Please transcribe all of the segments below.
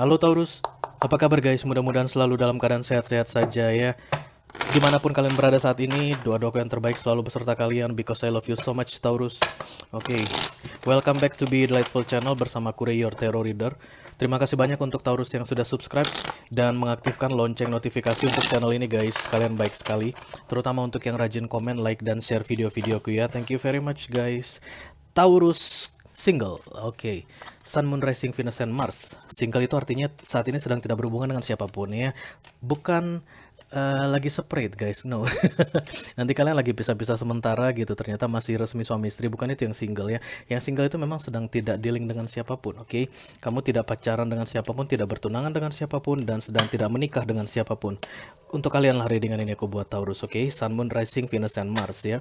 Halo Taurus, apa kabar guys? Mudah-mudahan selalu dalam keadaan sehat-sehat saja ya. Dimanapun kalian berada saat ini, doa-doaku yang terbaik selalu beserta kalian because I love you so much Taurus. Oke, welcome back to Be Delightful Channel bersama Kure Your Tarot Reader. Terima kasih banyak untuk Taurus yang sudah subscribe dan mengaktifkan lonceng notifikasi untuk channel ini guys. Kalian baik sekali, terutama untuk yang rajin komen, like, dan share video-videoku ya. Thank you very much guys. Taurus single, oke. Sun, Moon, Rising, Venus, and Mars. Single itu artinya saat ini sedang tidak berhubungan dengan siapapun ya. Bukan lagi separate guys, no. Nanti kalian lagi pisah-pisah sementara gitu, ternyata masih resmi suami istri, bukan itu yang single ya. Yang single itu memang sedang tidak dealing dengan siapapun, oke. Kamu tidak pacaran dengan siapapun, tidak bertunangan dengan siapapun, dan sedang tidak menikah dengan siapapun. Untuk kalian lah readingan ini aku buat Taurus, oke. Sun, Moon, Rising, Venus, and Mars ya.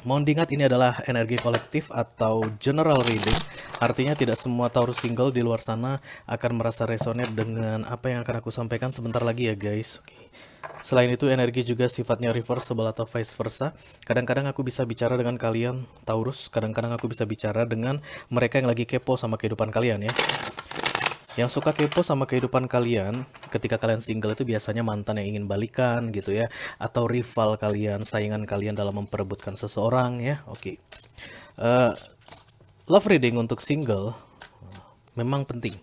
Mohon diingat ini adalah energi kolektif atau general reading. Artinya tidak semua Taurus single di luar sana akan merasa resonate dengan apa yang akan aku sampaikan sebentar lagi ya guys. Oke. Selain itu energi juga sifatnya reversible atau vice versa. Kadang-kadang aku bisa bicara dengan kalian Taurus, kadang-kadang aku bisa bicara dengan mereka yang lagi kepo sama kehidupan kalian ya. Yang suka kepo sama kehidupan kalian ketika kalian single itu biasanya mantan yang ingin balikan gitu ya, atau rival kalian, saingan kalian dalam memperebutkan seseorang ya. Oke. Love reading untuk single memang penting.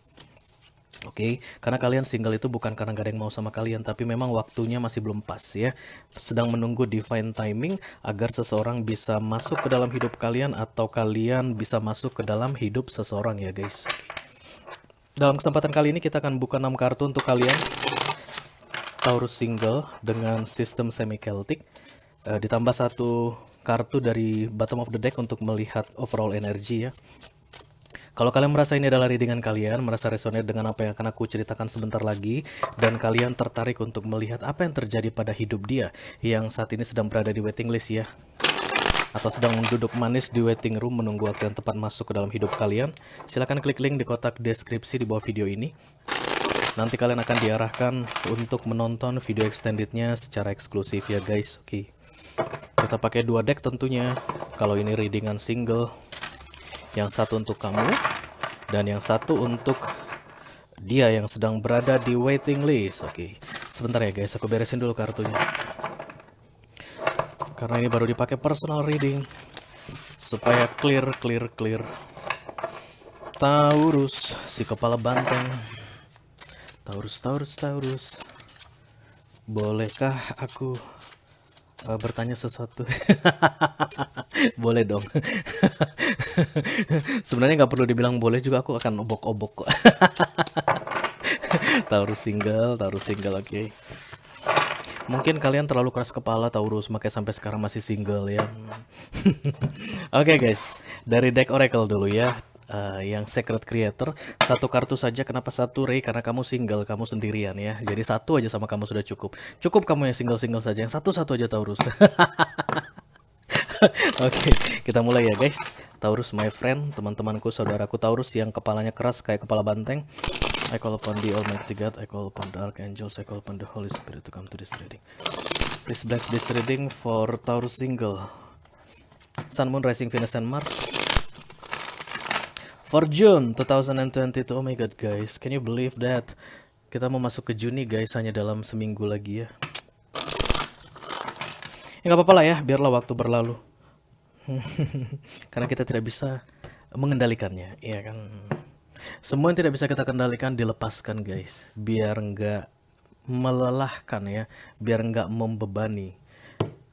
Oke, karena kalian single itu bukan karena gak ada yang mau sama kalian, tapi memang waktunya masih belum pas ya. Sedang menunggu divine timing agar seseorang bisa masuk ke dalam hidup kalian atau kalian bisa masuk ke dalam hidup seseorang ya guys. Oke. Dalam kesempatan kali ini kita akan buka 6 kartu untuk kalian Taurus single dengan sistem semi-Celtic. Ditambah 1 kartu dari bottom of the deck untuk melihat overall energi ya. Kalau kalian merasa ini adalah readingan kalian, merasa resonate dengan apa yang akan aku ceritakan sebentar lagi, dan kalian tertarik untuk melihat apa yang terjadi pada hidup dia yang saat ini sedang berada di waiting list ya, atau sedang duduk manis di waiting room menunggu waktu yang tepat masuk ke dalam hidup kalian, silahkan klik link di kotak deskripsi di bawah video ini. Nanti kalian akan diarahkan untuk menonton video extendednya secara eksklusif ya guys. Oke. Kita pakai 2 deck tentunya. Kalau ini readingan single, yang satu untuk kamu dan yang satu untuk dia yang sedang berada di waiting list. Oke. Sebentar ya guys, aku beresin dulu kartunya. Karena ini baru dipakai personal reading supaya clear. Taurus, si kepala banteng. Taurus. Bolehkah aku bertanya sesuatu? Boleh dong. Sebenarnya nggak perlu dibilang boleh juga, aku akan obok-obok kok. Taurus single, oke. Mungkin kalian terlalu keras kepala Taurus, makanya sampai sekarang masih single ya. Oke guys, dari deck Oracle dulu ya. Yang Secret Creator, 1 kartu saja. Kenapa 1 Ray? Karena kamu single, kamu sendirian ya. Jadi 1 aja sama kamu sudah cukup. Cukup kamu yang single saja. Yang satu aja Taurus. Oke, kita mulai ya guys. Taurus my friend, teman-temanku, saudaraku Taurus yang kepalanya keras kayak kepala banteng. I call upon the Almighty God, I call upon the Archangels, I call upon the Holy Spirit to come to this reading. Please bless this reading for Taurus single. Sun, Moon, Rising, Venus, and Mars. For June 2022, oh my god guys, can you believe that? Kita mau masuk ke Juni guys, hanya dalam seminggu lagi ya. Ya gak apa-apa lah ya, biarlah waktu berlalu. Karena kita tidak bisa mengendalikannya, ya kan. Semua yang tidak bisa kita kendalikan dilepaskan guys, biar nggak melelahkan ya, biar nggak membebani.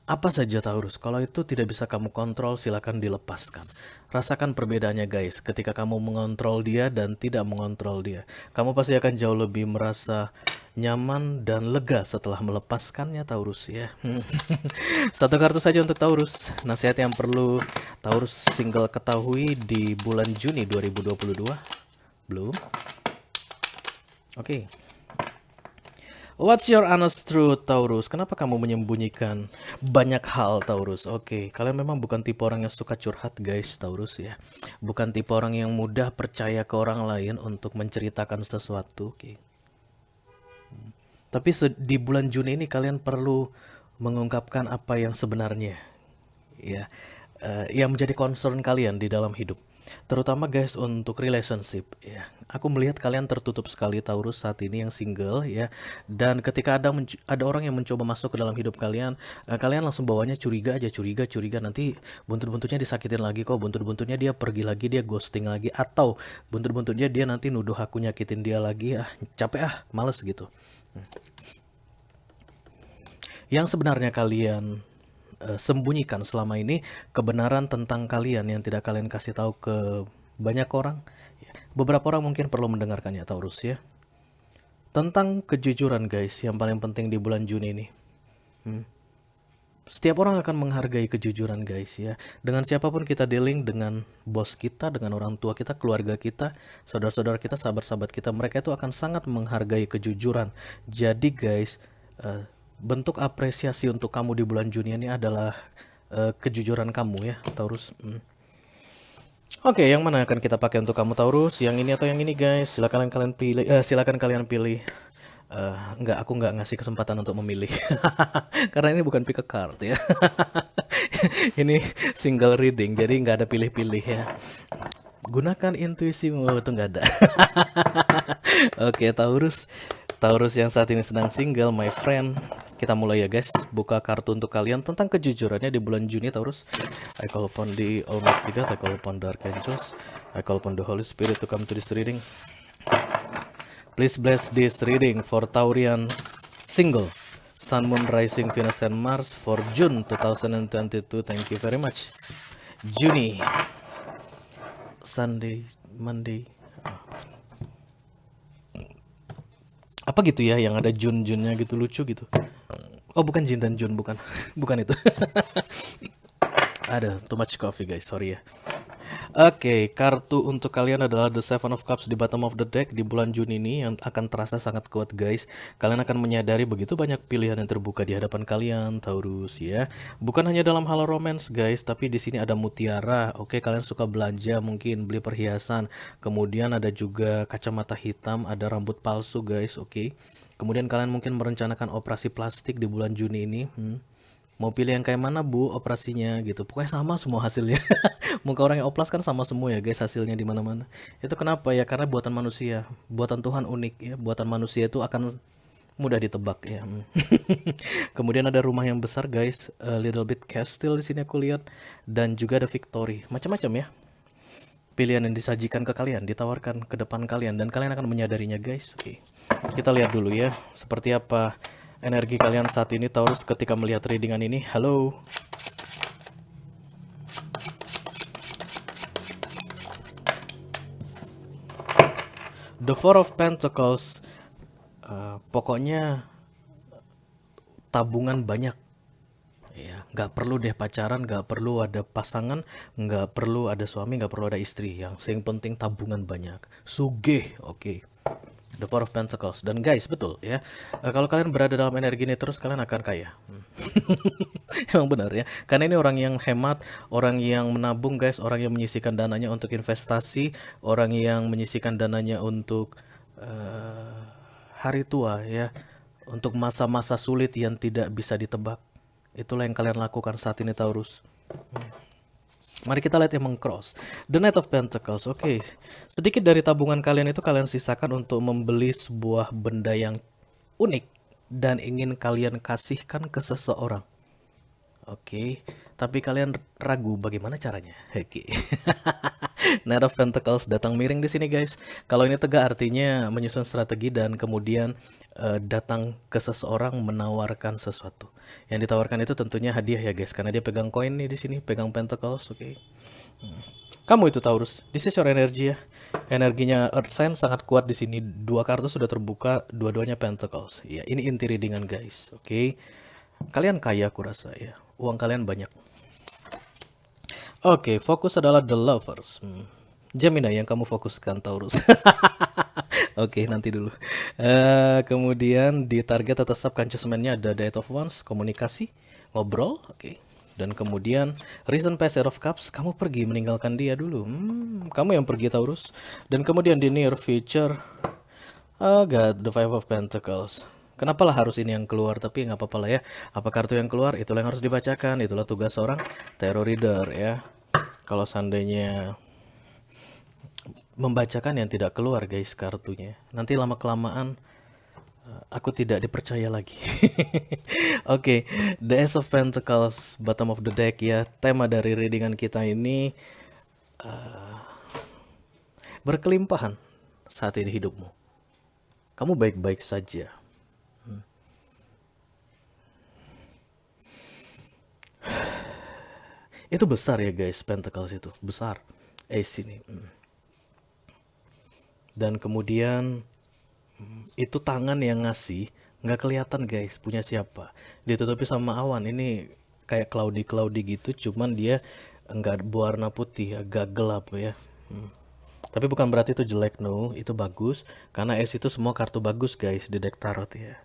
Apa saja Taurus, kalau itu tidak bisa kamu kontrol silakan dilepaskan. Rasakan perbedaannya guys, ketika kamu mengontrol dia dan tidak mengontrol dia. Kamu pasti akan jauh lebih merasa nyaman dan lega setelah melepaskannya Taurus ya. 1 kartu saja untuk Taurus. Nasihat yang perlu Taurus single ketahui di bulan Juni 2022. Belum? Oke. What's your honest truth Taurus? Kenapa kamu menyembunyikan banyak hal Taurus? Oke, kalian memang bukan tipe orang yang suka curhat guys Taurus ya. Bukan tipe orang yang mudah percaya ke orang lain untuk menceritakan sesuatu. Oke. Tapi di bulan Juni ini kalian perlu mengungkapkan apa yang sebenarnya ya, yang menjadi concern kalian di dalam hidup. Terutama guys untuk relationship ya. Aku melihat kalian tertutup sekali Taurus saat ini yang single ya. Dan ketika ada orang yang mencoba masuk ke dalam hidup kalian, kalian langsung bawanya curiga aja, curiga, nanti buntut-buntutnya disakitin lagi kok, buntut-buntutnya dia pergi lagi, dia ghosting lagi, atau buntut-buntutnya dia nanti nuduh aku nyakitin dia lagi, capek males gitu. Yang sebenarnya kalian sembunyikan selama ini, kebenaran tentang kalian yang tidak kalian kasih tahu ke banyak orang. Beberapa orang mungkin perlu mendengarkannya Taurus ya. Tentang kejujuran guys, yang paling penting di bulan Juni ini. Setiap orang akan menghargai kejujuran guys ya. Dengan siapapun kita dealing, dengan bos kita, dengan orang tua kita, keluarga kita, saudara-saudara kita, sahabat-sahabat kita, mereka itu akan sangat menghargai kejujuran. Jadi guys, bentuk apresiasi untuk kamu di bulan Juni ini adalah kejujuran kamu ya Taurus. Oke, yang mana akan kita pakai untuk kamu Taurus? Yang ini atau yang ini guys? Silakan kalian pilih. Enggak, aku nggak ngasih kesempatan untuk memilih karena ini bukan pick a card ya. Ini single reading, jadi nggak ada pilih-pilih ya. Gunakan intuisimu, itu nggak ada. Oke, Taurus yang saat ini sedang single, my friend. Kita mulai ya guys, buka kartu untuk kalian tentang kejujurannya di bulan Juni Taurus. I call upon the Almighty God, I call upon the Archangels, I call upon the Holy Spirit to come to this reading. Please bless this reading for Taurian single, Sun, Moon, Rising, Venus, and Mars for June 2022. Thank you very much. Juni, Sunday, Monday. Apa gitu ya yang ada Jun-Junnya gitu, lucu gitu. Oh, bukan Jin dan Jun, bukan. Bukan itu. Ada too much coffee guys, sorry ya. Oke, kartu untuk kalian adalah The Seven of Cups di bottom of the deck di bulan Juni ini yang akan terasa sangat kuat guys. Kalian akan menyadari begitu banyak pilihan yang terbuka di hadapan kalian Taurus ya. Bukan hanya dalam hal romance guys, tapi di sini ada mutiara. Oke, kalian suka belanja mungkin beli perhiasan. Kemudian ada juga kacamata hitam, ada rambut palsu guys, oke. Kemudian kalian mungkin merencanakan operasi plastik di bulan Juni ini. Mau pilih yang kayak mana bu operasinya gitu, pokoknya sama semua hasilnya. Muka orang yang oplas kan sama semua ya guys hasilnya di mana-mana. Itu kenapa ya? Karena buatan manusia, buatan Tuhan unik ya. Buatan manusia itu akan mudah ditebak ya. Kemudian ada rumah yang besar guys, a little bit castle di sini aku lihat, dan juga ada victory, macam-macam ya. Pilihan yang disajikan ke kalian, ditawarkan ke depan kalian, dan kalian akan menyadarinya guys. Oke, kita lihat dulu ya seperti apa energi kalian saat ini Taurus ketika melihat readingan ini. Halo. The Four of Pentacles. Pokoknya tabungan banyak. Ya, nggak perlu deh pacaran, nggak perlu ada pasangan, nggak perlu ada suami, nggak perlu ada istri. Yang penting tabungan banyak. Sugih, oke. The Four of Pentacles. Dan guys, betul ya, kalau kalian berada dalam energi ini terus, kalian akan kaya. Emang benar ya, karena ini orang yang hemat, orang yang menabung guys, orang yang menyisihkan dananya untuk investasi, orang yang menyisihkan dananya untuk hari tua ya, untuk masa-masa sulit yang tidak bisa ditebak. Itulah yang kalian lakukan saat ini Taurus. Mari kita lihat yang mengcross. The Knight of Pentacles. Oke. Sedikit dari tabungan kalian itu kalian sisakan untuk membeli sebuah benda yang unik dan ingin kalian kasihkan ke seseorang. Oke. Tapi kalian ragu bagaimana caranya. Oke. Knight of Pentacles datang miring di sini guys. Kalau ini tegak artinya menyusun strategi dan kemudian datang ke seseorang menawarkan sesuatu. Yang ditawarkan itu tentunya hadiah ya guys, karena dia pegang koin nih di sini, pegang Pentacles, oke. Kamu itu Taurus, this is your energy ya. Energinya Earth Sign sangat kuat di sini. Dua kartu sudah terbuka, dua-duanya Pentacles. Ya, ini inti readingan guys, oke. Kalian kaya aku rasa ya. Uang kalian banyak. Oke, fokus adalah The Lovers. Gemini yang kamu fokuskan Taurus. Oke, nanti dulu. Kemudian di target atau subconsciousnya ada The Eight of Wands, komunikasi, ngobrol, oke. Dan kemudian Reason Pair of Cups, kamu pergi meninggalkan dia dulu. Kamu yang pergi Taurus. Dan kemudian di near future, oh God, The Five of Pentacles. Kenapa lah harus ini yang keluar? Tapi nggak apa-apa lah ya. Apa kartu yang keluar, itulah yang harus dibacakan. Itulah tugas seorang tarot reader ya. Kalau seandainya membacakan yang tidak keluar guys kartunya. Nanti lama-kelamaan aku tidak dipercaya lagi. Oke, The Ace of Pentacles, bottom of the deck ya. Tema dari readingan kita ini berkelimpahan saat ini hidupmu. Kamu baik-baik saja. Itu besar ya guys, Pentacles itu besar. Ace ini. Dan kemudian itu tangan yang ngasih, nggak kelihatan guys punya siapa. Ditutupi sama awan. Ini kayak cloudy gitu, cuman dia nggak berwarna putih, agak gelap ya. Tapi bukan berarti itu jelek, no, itu bagus. Karena Ace itu semua kartu bagus guys di deck tarot ya.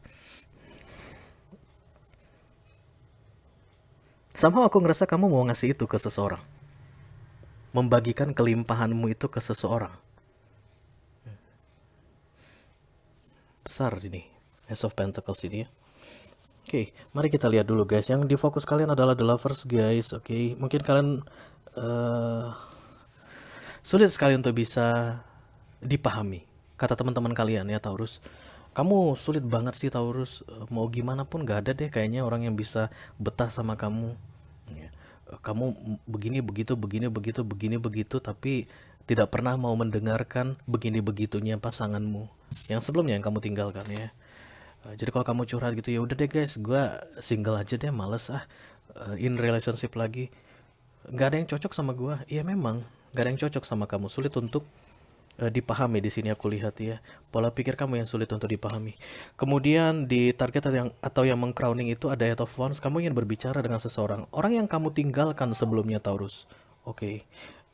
Somehow aku ngerasa kamu mau ngasih itu ke seseorang. Membagikan kelimpahanmu itu ke seseorang. Besar ini, Ace of Pentacles ini ya. Oke, mari kita lihat dulu guys. Yang di fokus kalian adalah The Lovers guys. Oke, mungkin kalian sulit sekali untuk bisa dipahami kata teman-teman kalian ya Taurus. Kamu sulit banget sih Taurus. Mau gimana pun gak ada deh kayaknya orang yang bisa betah sama kamu. Kamu begini begitu tapi tidak pernah mau mendengarkan begini begitunya pasanganmu yang sebelumnya yang kamu tinggalkan ya. Jadi kalau kamu curhat gitu, ya udah deh guys, gue single aja deh, males in relationship lagi, nggak ada yang cocok sama gue. Iya memang nggak ada yang cocok sama kamu, sulit untuk dipahami. Di sini aku lihat ya, pola pikir kamu yang sulit untuk dipahami. Kemudian di target atau yang mengcrowning itu ada Eight of Wands. Kamu ingin berbicara dengan seseorang, orang yang kamu tinggalkan sebelumnya Taurus. Oke.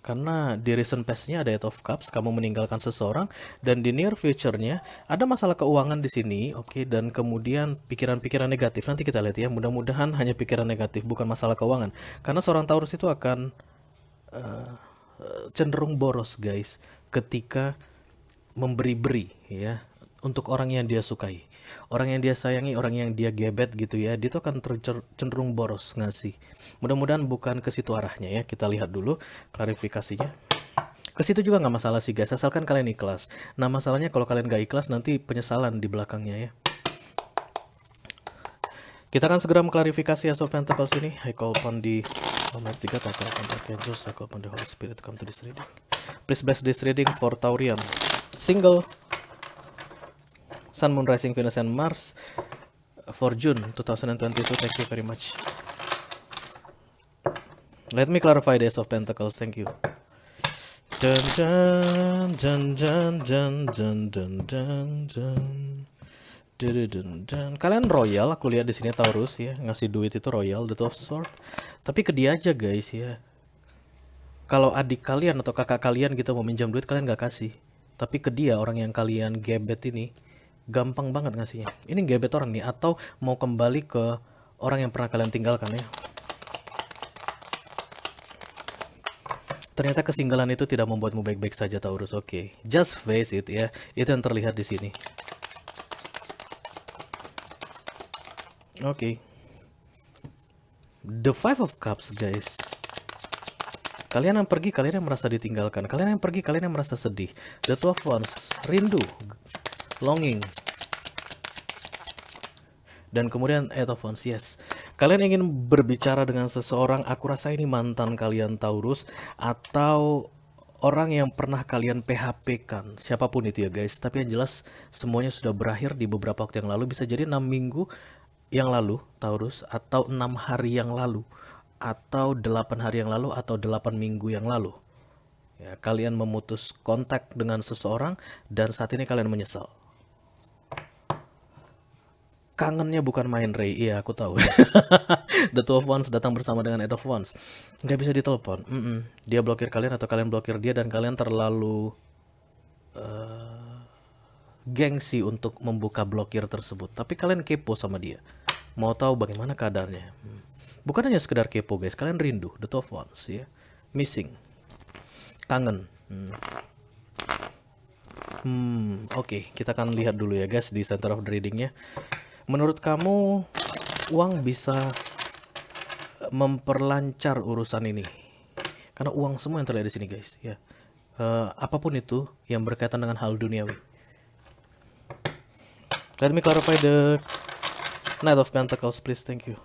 Karena di recent past-nya ada Eight of Cups, kamu meninggalkan seseorang, dan di near future-nya ada masalah keuangan di sini, oke, dan kemudian pikiran-pikiran negatif. Nanti kita lihat ya, mudah-mudahan hanya pikiran negatif, bukan masalah keuangan. Karena seorang Taurus itu akan cenderung boros guys ketika memberi-beri ya untuk orang yang dia sukai, orang yang dia sayangi, orang yang dia gebet gitu ya. Dia tuh akan cenderung boros ngasih. Mudah-mudahan bukan ke situ arahnya ya. Kita lihat dulu klarifikasinya. Ke situ juga nggak masalah sih guys, asalkan kalian ikhlas. Nah masalahnya kalau kalian nggak ikhlas nanti penyesalan di belakangnya ya. Kita akan segera mengklarifikasi Ace of Pentacles ini. I call upon the Almighty God, I call upon the Archangels, I call upon the Holy Spirit to come to this reading. Please bless this reading for Taurian, single, Sun, Moon, Rising, Venus, and Mars for June 2022. Thank you very much. Let me clarify the Ace of Pentacles. Thank you. Dun dun dun dun dun dun dun dun dun. Kalian royal, aku lihat di sini Taurus ya, ngasih duit itu royal, the Two of Swords. Tapi ke dia aja guys ya. Kalau adik kalian atau kakak kalian gitu mau minjam duit, kalian gak kasih. Tapi ke dia, orang yang kalian gebet ini, gampang banget ngasihnya. Ini gebet orang nih, atau mau kembali ke orang yang pernah kalian tinggalkan ya. Ternyata kesinggalan itu tidak membuatmu baik-baik saja Taurus. Oke, just face it ya. Itu yang terlihat di sini. Oke. The Five of Cups guys. Kalian yang pergi, kalian yang merasa ditinggalkan. Kalian yang pergi, kalian yang merasa sedih. The Two of Wands, rindu, longing. Dan kemudian Eight of Wands, yes. Kalian ingin berbicara dengan seseorang, aku rasa ini mantan kalian Taurus, atau orang yang pernah kalian PHP-kan. Siapapun itu ya guys. Tapi yang jelas semuanya sudah berakhir di beberapa waktu yang lalu. Bisa jadi 6 minggu yang lalu Taurus, atau 6 hari yang lalu, atau 8 hari yang lalu, atau 8 minggu yang lalu ya, kalian memutus kontak dengan seseorang dan saat ini kalian menyesal. Kangennya bukan main Ray, iya aku tahu. The Two of Wands datang bersama dengan Eight of Wands, nggak bisa ditelepon. Dia blokir kalian atau kalian blokir dia, dan kalian terlalu gengsi untuk membuka blokir tersebut. Tapi kalian kepo sama dia, mau tahu bagaimana keadaannya. Bukan hanya sekedar kepo guys, kalian rindu. The Two of Wands ya, missing, kangen. Oke, kita akan lihat dulu ya guys di center of the readingnya. Menurut kamu uang bisa memperlancar urusan ini? Karena uang semua yang terlihat di sini guys ya. apapun itu yang berkaitan dengan hal duniawi. Let me clarify the Knight of Pentacles, please. Thank you.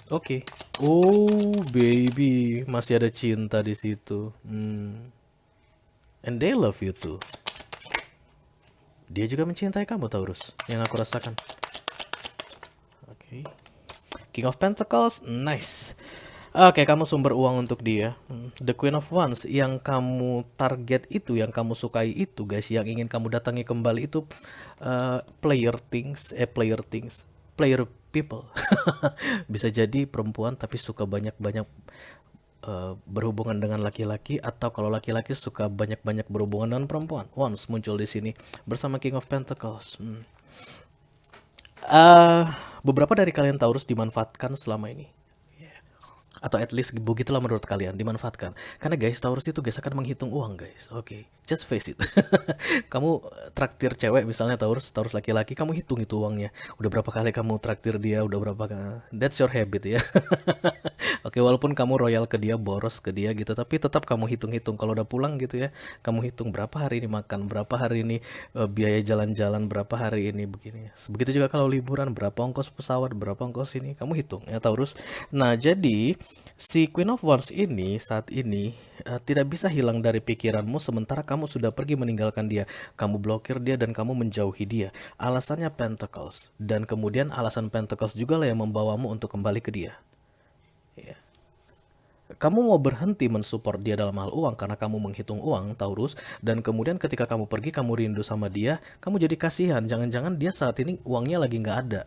Oke. Oh, baby, masih ada cinta di situ. And they love you too. Dia juga mencintai kamu, Taurus, yang aku rasakan. Oke. King of Pentacles, nice. Oke, kamu sumber uang untuk dia. The Queen of Wands, yang kamu target itu, yang kamu sukai itu, guys, yang ingin kamu datangi kembali itu player people. Bisa jadi perempuan tapi suka banyak-banyak berhubungan dengan laki-laki, atau kalau laki-laki suka banyak-banyak berhubungan dengan perempuan. Wands muncul di sini bersama King of Pentacles. Beberapa dari kalian Taurus dimanfaatkan selama ini. Atau at least begitulah menurut kalian, dimanfaatkan. Karena guys, Taurus itu guys akan menghitung uang, guys. Oke, just face it. Kamu traktir cewek misalnya, Taurus laki-laki, kamu hitung itu uangnya. Udah berapa kali kamu traktir dia, udah berapa kali. That's your habit ya. Oke, walaupun kamu royal ke dia, boros ke dia gitu, tapi tetap kamu hitung-hitung. Kalau udah pulang gitu ya, kamu hitung berapa hari ini makan, berapa hari ini biaya jalan-jalan, berapa hari ini begini. Begitu juga kalau liburan, berapa ongkos pesawat, berapa ongkos ini, kamu hitung ya, Taurus. Nah, jadi si Queen of Wands ini saat ini tidak bisa hilang dari pikiranmu sementara kamu sudah pergi meninggalkan dia. Kamu blokir dia dan kamu menjauhi dia. Alasannya Pentacles. Dan kemudian alasan Pentacles juga lah yang membawamu untuk kembali ke dia. Ya. Kamu mau berhenti mensupport dia dalam hal uang karena kamu menghitung uang, Taurus. Dan kemudian ketika kamu pergi, kamu rindu sama dia, kamu jadi kasihan. Jangan-jangan dia saat ini uangnya lagi nggak ada.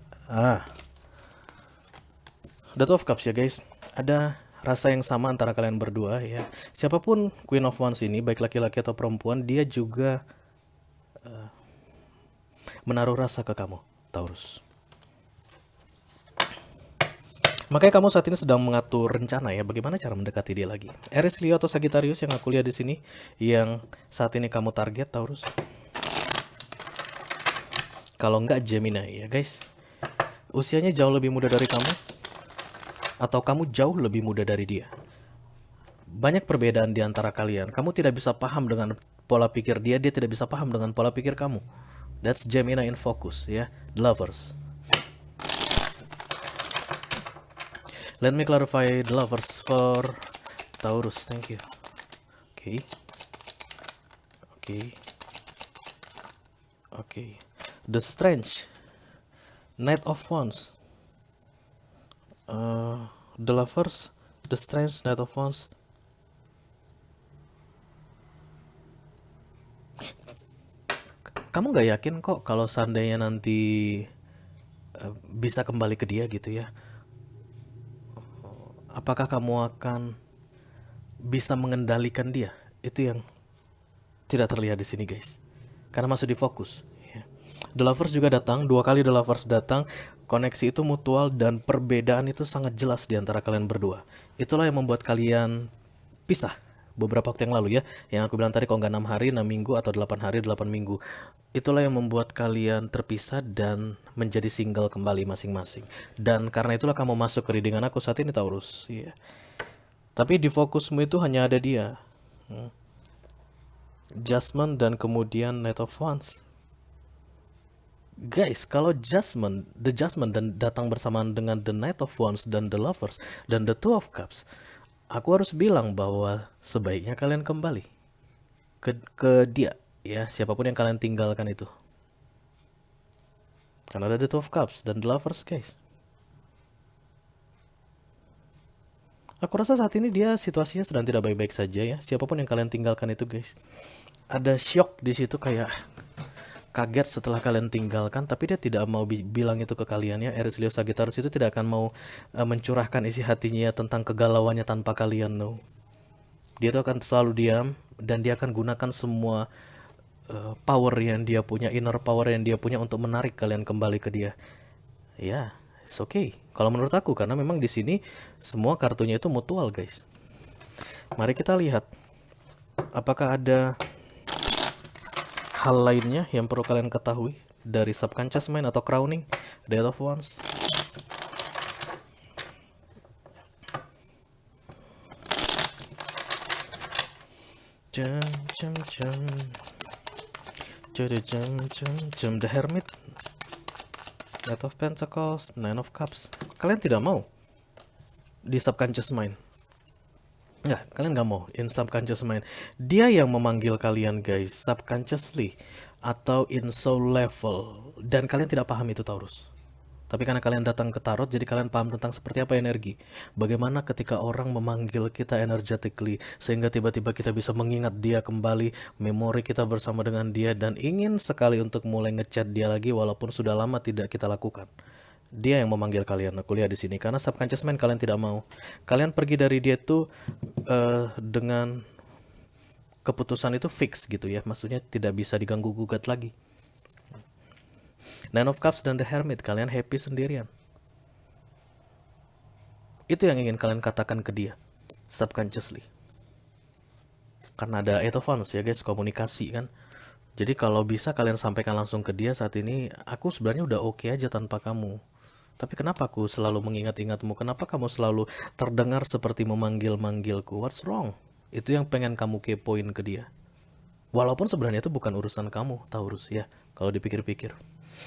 The Two of Cups ya guys. Ada rasa yang sama antara kalian berdua ya. Siapapun Queen of Wands ini, baik laki-laki atau perempuan, dia juga menaruh rasa ke kamu, Taurus. Makanya kamu saat ini sedang mengatur rencana ya, bagaimana cara mendekati dia lagi. Aries, Leo atau Sagittarius yang aku lihat di sini, yang saat ini kamu target, Taurus. Kalau enggak Gemini ya guys. Usianya jauh lebih muda dari kamu, atau kamu jauh lebih muda dari dia. Banyak perbedaan di antara kalian. Kamu tidak bisa paham dengan pola pikir dia, dia tidak bisa paham dengan pola pikir kamu. That's Gemini in focus ya, The Lovers. Let me clarify The Lovers for Taurus. Thank you. Okay. The Strange, Knight of Wands, The Lovers, The Strange, Knight of Wands. Kamu gak yakin kok kalau seandainya nanti bisa kembali ke dia gitu ya. Apakah kamu akan bisa mengendalikan dia? Itu yang tidak terlihat di sini guys. Karena masih di fokus. The Lovers juga datang, 2 kali The Lovers datang. Koneksi itu mutual dan perbedaan itu sangat jelas di antara kalian berdua. Itulah yang membuat kalian pisah beberapa waktu yang lalu ya. Yang aku bilang tadi, kalau nggak 6 hari, 6 minggu, atau 8 hari, 8 minggu. Itulah yang membuat kalian terpisah dan menjadi single kembali masing-masing. Dan karena itulah kamu masuk ke readingan aku saat ini, Taurus. Yeah. Tapi di fokusmu itu hanya ada dia. Judgment dan kemudian Knight of Wands. Guys, kalau The Judgment dan datang bersamaan dengan The Knight of Wands dan The Lovers dan The Two of Cups, aku harus bilang bahwa sebaiknya kalian kembali ke dia ya, siapapun yang kalian tinggalkan itu. Karena ada The Two of Cups dan The Lovers guys. Aku rasa saat ini dia situasinya sedang tidak baik-baik saja ya. Siapapun yang kalian tinggalkan itu guys, ada shock di situ, kayak kaget setelah kalian tinggalkan, tapi dia tidak mau bilang itu ke kalian ya. Aries, Leo, Sagittarius itu tidak akan mau mencurahkan isi hatinya tentang kegalauannya tanpa kalian, no. Dia itu akan selalu diam dan dia akan gunakan semua power yang dia punya, inner power yang dia punya untuk menarik kalian kembali ke dia. Ya, it's okay. Kalau menurut aku, karena memang di sini semua kartunya itu mutual, guys. Mari kita lihat apakah ada hal lainnya yang perlu kalian ketahui dari subconscious mind atau crowning, Death of Wands. Jam, jam, jam. The Hermit, Knight of Pentacles, Nine of Cups. Kalian tidak mau di subconscious mind. Nggak, kalian nggak mau in subconscious mind. Dia yang memanggil kalian guys, subconsciously atau in soul level. Dan kalian tidak paham itu Taurus. Tapi karena kalian datang ke tarot, jadi kalian paham tentang seperti apa energi. Bagaimana ketika orang memanggil kita energetically, sehingga tiba-tiba kita bisa mengingat dia kembali, memori kita bersama dengan dia, dan ingin sekali untuk mulai ngechat dia lagi walaupun sudah lama tidak kita lakukan. Dia yang memanggil kalian, aku lihat di sini. Karena subconscious mind kalian tidak mau. Kalian pergi dari dia tuh dengan keputusan itu fix gitu ya. Maksudnya tidak bisa diganggu-gugat lagi. Nine of Cups dan The Hermit, kalian happy sendirian. Itu yang ingin kalian katakan ke dia, subconsciously. Karena ada Eight of Wands ya guys, komunikasi kan. Jadi kalau bisa kalian sampaikan langsung ke dia saat ini, aku sebenarnya udah oke aja tanpa kamu. Tapi kenapa aku selalu mengingat-ingatmu? Kenapa kamu selalu terdengar seperti memanggil-manggilku? What's wrong? Itu yang pengen kamu kepoin ke dia. Walaupun sebenarnya itu bukan urusan kamu, Taurus ya, kalau dipikir-pikir.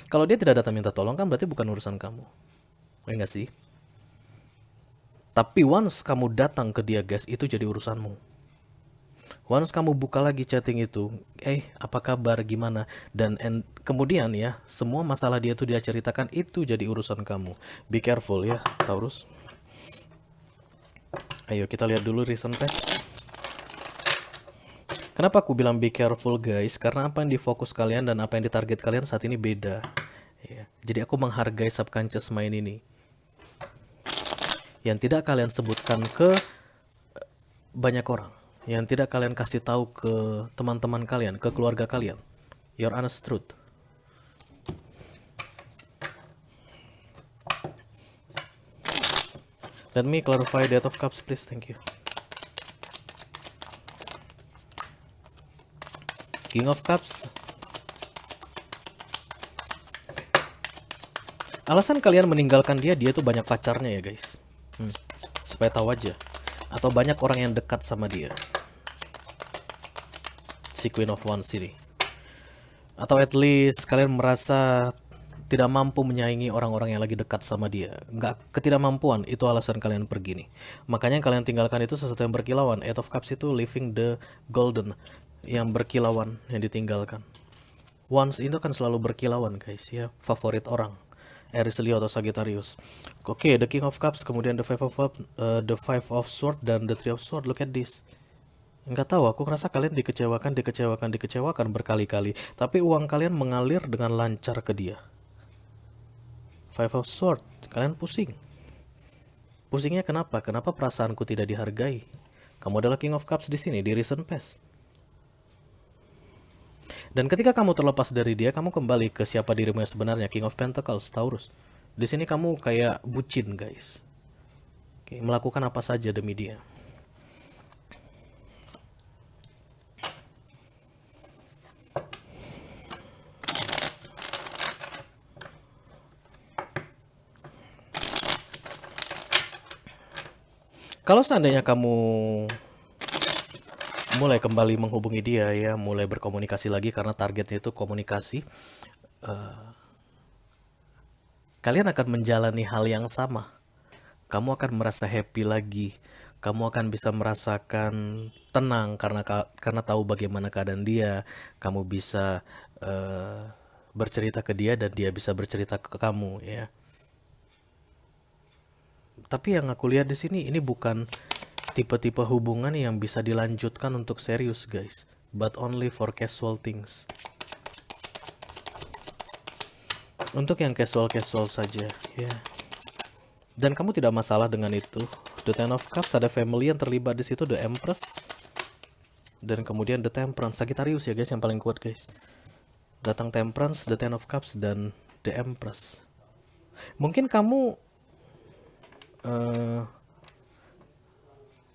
Kalau dia tidak datang minta tolong kan berarti bukan urusan kamu. Ya enggak sih? Tapi once kamu datang ke dia guys, itu jadi urusanmu. Once kamu buka lagi chatting itu, apa kabar, gimana? Dan kemudian ya, semua masalah dia tuh dia ceritakan, itu jadi urusan kamu. Be careful ya, Taurus. Ayo kita lihat dulu recent past. Kenapa aku bilang be careful guys? Karena apa yang difokus kalian dan apa yang ditarget kalian saat ini beda. Ya. Jadi aku menghargai subconscious mind ini. Yang tidak kalian sebutkan ke banyak orang. Yang tidak kalian kasih tahu ke teman-teman kalian, ke keluarga kalian. Your honest truth. Let me clarify the Eight of Cups please, thank you. King of Cups. Alasan kalian meninggalkan dia tuh banyak pacarnya ya guys. Supaya tahu aja. Atau banyak orang yang dekat sama dia. Si Queen of Wands ini. Atau at least kalian merasa tidak mampu menyaingi orang-orang yang lagi dekat sama dia. Nggak, ketidakmampuan itu alasan kalian pergi nih. Makanya yang kalian tinggalkan itu sesuatu yang berkilauan. Eight of Cups itu living the golden, yang berkilauan, yang ditinggalkan. Wands itu kan selalu berkilauan guys ya, favorit orang. Aries, Leo atau Sagittarius. Oke, the King of Cups, kemudian the Five of Swords dan the Three of Swords. Look at this. Enggak tahu, aku ngerasa kalian dikecewakan berkali-kali. Tapi uang kalian mengalir dengan lancar ke dia. Five of Swords, kalian pusing. Pusingnya kenapa? Kenapa perasaanku tidak dihargai? Kamu adalah King of Cups di sini, di recent past. Dan ketika kamu terlepas dari dia, kamu kembali ke siapa dirimu yang sebenarnya, King of Pentacles, Taurus. Di sini kamu kayak bucin, guys. Oke, melakukan apa saja demi dia. Kalau seandainya kamu mulai kembali menghubungi dia ya, mulai berkomunikasi lagi karena targetnya itu komunikasi, kalian akan menjalani hal yang sama. Kamu akan merasa happy lagi. Kamu akan bisa merasakan tenang karena tahu bagaimana keadaan dia. Kamu bisa bercerita ke dia dan dia bisa bercerita ke kamu ya. Tapi yang aku lihat di sini ini bukan tipe-tipe hubungan yang bisa dilanjutkan untuk serius guys, but only for casual things. Untuk yang casual saja ya. Dan kamu tidak masalah dengan itu. The Ten of Cups, ada family yang terlibat di situ, The Empress. Dan kemudian The Temperance, Sagittarius ya guys yang paling kuat guys. Datang Temperance, The Ten of Cups dan The Empress. Mungkin kamu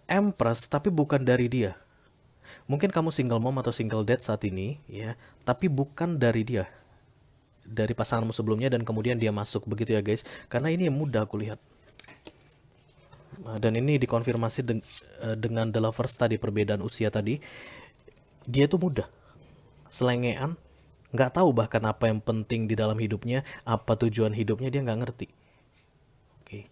Empress tapi bukan dari dia. Mungkin kamu single mom atau single dad saat ini ya, tapi bukan dari dia, dari pasanganmu sebelumnya, dan kemudian dia masuk begitu ya guys. Karena ini yang mudah aku lihat. Dan ini dikonfirmasi dengan The Lovers tadi, perbedaan usia tadi. Dia tuh mudah, selengean, nggak tahu bahkan apa yang penting di dalam hidupnya, apa tujuan hidupnya dia nggak ngerti. Oke.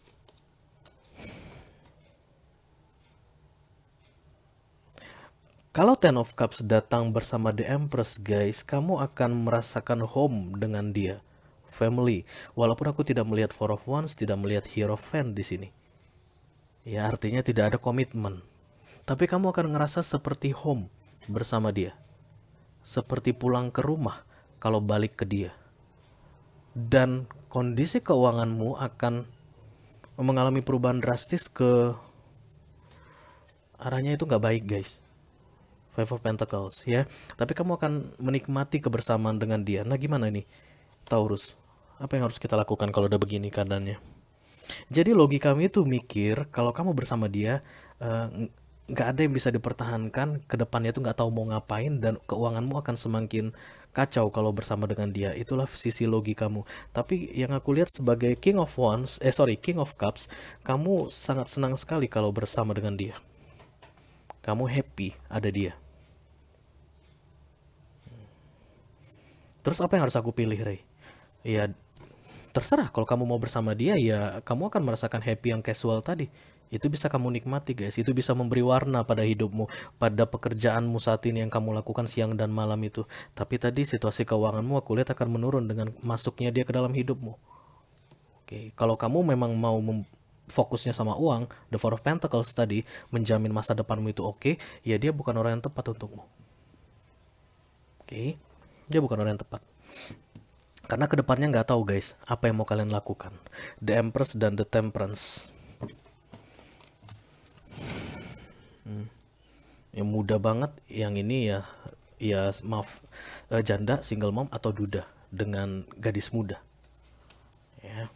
Kalau Ten of Cups datang bersama The Empress guys, kamu akan merasakan home dengan dia. Family. Walaupun aku tidak melihat Four of Wands, tidak melihat Hierophant di sini. Ya artinya tidak ada komitmen. Tapi kamu akan ngerasa seperti home bersama dia. Seperti pulang ke rumah kalau balik ke dia. Dan kondisi keuanganmu akan mengalami perubahan drastis ke arahnya itu nggak baik guys. Five of Pentacles ya. Tapi kamu akan menikmati kebersamaan dengan dia. Nah gimana nih Taurus? Apa yang harus kita lakukan kalau udah begini keadaannya? Jadi logika kami itu mikir kalau kamu bersama dia nggak ada yang bisa dipertahankan ke depannya itu nggak tahu mau ngapain dan keuanganmu akan semakin kacau kalau bersama dengan dia. Itulah sisi logika kamu. Tapi yang aku lihat sebagai King of Cups, kamu sangat senang sekali kalau bersama dengan dia. Kamu happy ada dia. Terus apa yang harus aku pilih, Ray? Ya, terserah. Kalau kamu mau bersama dia, ya kamu akan merasakan happy yang casual tadi. Itu bisa kamu nikmati, guys. Itu bisa memberi warna pada hidupmu, pada pekerjaanmu saat ini yang kamu lakukan siang dan malam itu. Tapi tadi situasi keuanganmu aku lihat akan menurun dengan masuknya dia ke dalam hidupmu. Oke, kalau kamu memang mau fokusnya sama uang, The Four of Pentacles tadi, menjamin masa depanmu itu oke, ya dia bukan orang yang tepat untukmu. Oke. Dia bukan orang yang tepat. Karena kedepannya nggak tahu guys, apa yang mau kalian lakukan. The Empress dan The Temperance. Yang muda banget, yang ini ya maaf, janda, single mom atau duda dengan gadis muda. Ya.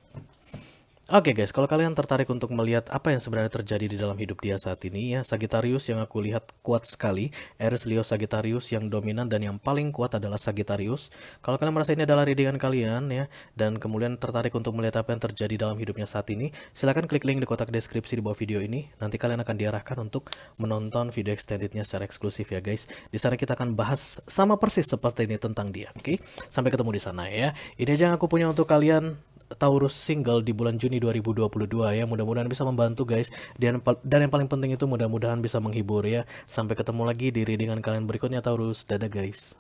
Oke guys, kalau kalian tertarik untuk melihat apa yang sebenarnya terjadi di dalam hidup dia saat ini ya, Sagittarius yang aku lihat kuat sekali, Aries, Leo, Sagittarius yang dominan dan yang paling kuat adalah Sagittarius. Kalau kalian merasa ini adalah readingan kalian ya, dan kemudian tertarik untuk melihat apa yang terjadi dalam hidupnya saat ini, silahkan klik link di kotak deskripsi di bawah video ini. Nanti kalian akan diarahkan untuk menonton video extendednya secara eksklusif ya guys. Di sana kita akan bahas sama persis seperti ini tentang dia, oke? Sampai ketemu di sana ya. Ini aja yang aku punya untuk kalian. Taurus single di bulan Juni 2022 ya, mudah-mudahan bisa membantu guys, dan yang paling penting itu mudah-mudahan bisa menghibur ya. Sampai ketemu lagi di readingan kalian berikutnya Taurus, dadah guys.